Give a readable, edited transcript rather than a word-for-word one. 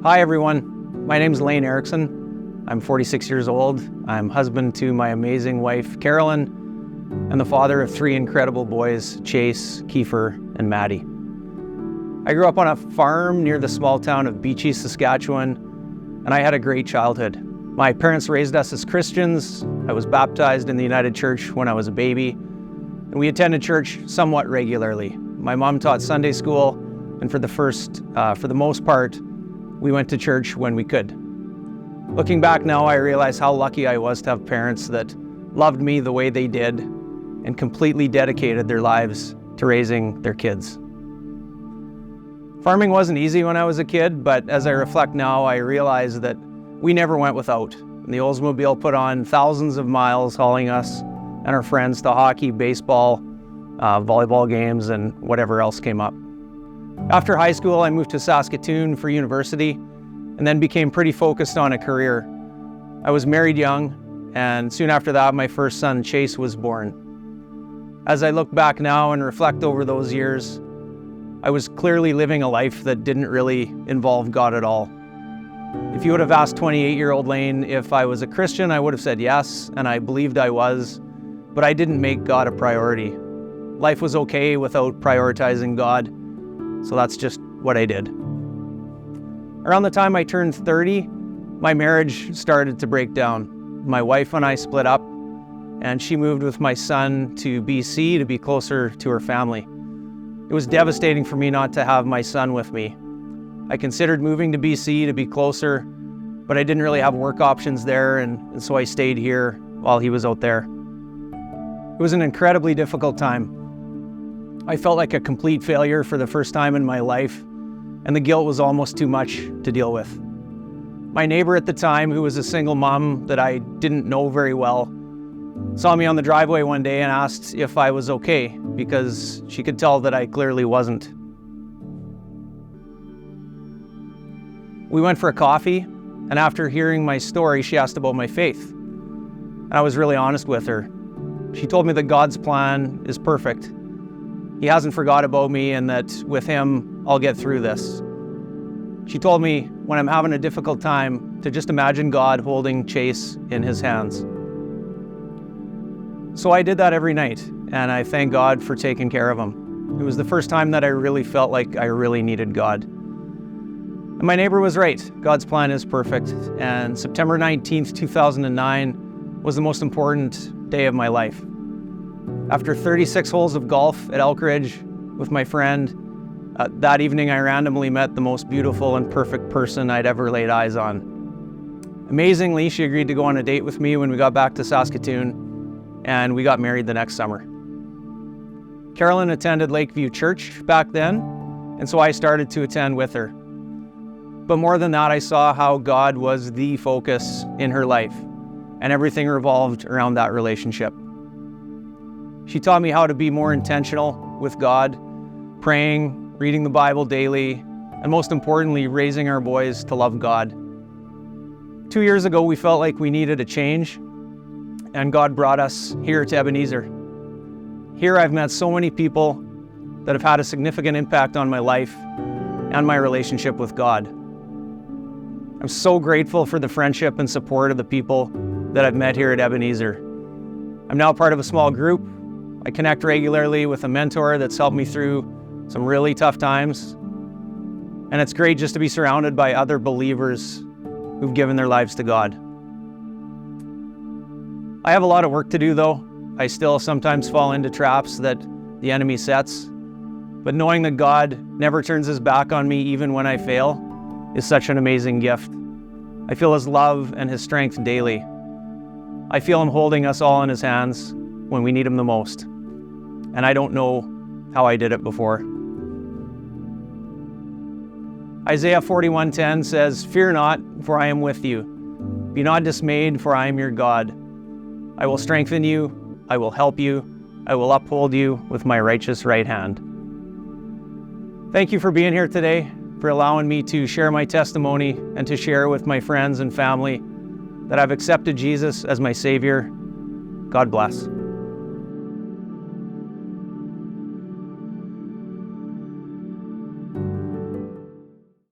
Hi everyone, my name is Lane Erickson. I'm 46 years old. I'm husband to my amazing wife, Carolyn, and the father of three incredible boys, Chase, Kiefer, and Maddie. I grew up on a farm near the small town of Beachy, Saskatchewan, and I had a great childhood. My parents raised us as Christians. I was baptized in the United Church when I was a baby, and we attended church somewhat regularly. My mom taught Sunday school, and for the most part, we went to church when we could. Looking back now, I realize how lucky I was to have parents that loved me the way they did and completely dedicated their lives to raising their kids. Farming wasn't easy when I was a kid, but as I reflect now, I realize that we never went without. And the Oldsmobile put on thousands of miles hauling us and our friends to hockey, baseball, volleyball games, and whatever else came up. After high school, I moved to Saskatoon for university and then became pretty focused on a career. I was married young, and soon after that, my first son, Chase, was born. As I look back now and reflect over those years, I was clearly living a life that didn't really involve God at all. If you would have asked 28-year-old Lane if I was a Christian, I would have said yes, and I believed I was, but I didn't make God a priority. Life was okay without prioritizing God, so that's just what I did. Around the time I turned 30, my marriage started to break down. My wife and I split up, and she moved with my son to BC to be closer to her family. It was devastating for me not to have my son with me. I considered moving to BC to be closer, but I didn't really have work options there, and so I stayed here while he was out there. It was an incredibly difficult time. I felt like a complete failure for the first time in my life, and the guilt was almost too much to deal with. My neighbor at the time, who was a single mom that I didn't know very well, saw me on the driveway one day and asked if I was okay, because she could tell that I clearly wasn't. We went for a coffee, and after hearing my story, she asked about my faith. And I was really honest with her. She told me that God's plan is perfect. He hasn't forgot about me, and that with him, I'll get through this. She told me when I'm having a difficult time to just imagine God holding Chase in his hands. So I did that every night, and I thank God for taking care of him. It was the first time that I really felt like I really needed God. And my neighbor was right. God's plan is perfect. And September 19th, 2009 was the most important day of my life. After 36 holes of golf at Elkridge with my friend, that evening I randomly met the most beautiful and perfect person I'd ever laid eyes on. Amazingly, she agreed to go on a date with me when we got back to Saskatoon, and we got married the next summer. Carolyn attended Lakeview Church back then, and so I started to attend with her. But more than that, I saw how God was the focus in her life, and everything revolved around that relationship. She taught me how to be more intentional with God, praying, reading the Bible daily, and most importantly, raising our boys to love God. 2 years ago, we felt like we needed a change, and God brought us here to Ebenezer. Here I've met so many people that have had a significant impact on my life and my relationship with God. I'm so grateful for the friendship and support of the people that I've met here at Ebenezer. I'm now part of a small group. I connect regularly with a mentor that's helped me through some really tough times. And it's great just to be surrounded by other believers who've given their lives to God. I have a lot of work to do though. I still sometimes fall into traps that the enemy sets. But knowing that God never turns his back on me even when I fail is such an amazing gift. I feel his love and his strength daily. I feel him holding us all in his hands when we need him the most. And I don't know how I did it before. Isaiah 41:10 says, "Fear not, for I am with you. Be not dismayed, for I am your God. I will strengthen you, I will help you, I will uphold you with my righteous right hand." Thank you for being here today, for allowing me to share my testimony and to share with my friends and family that I've accepted Jesus as my Savior. God bless.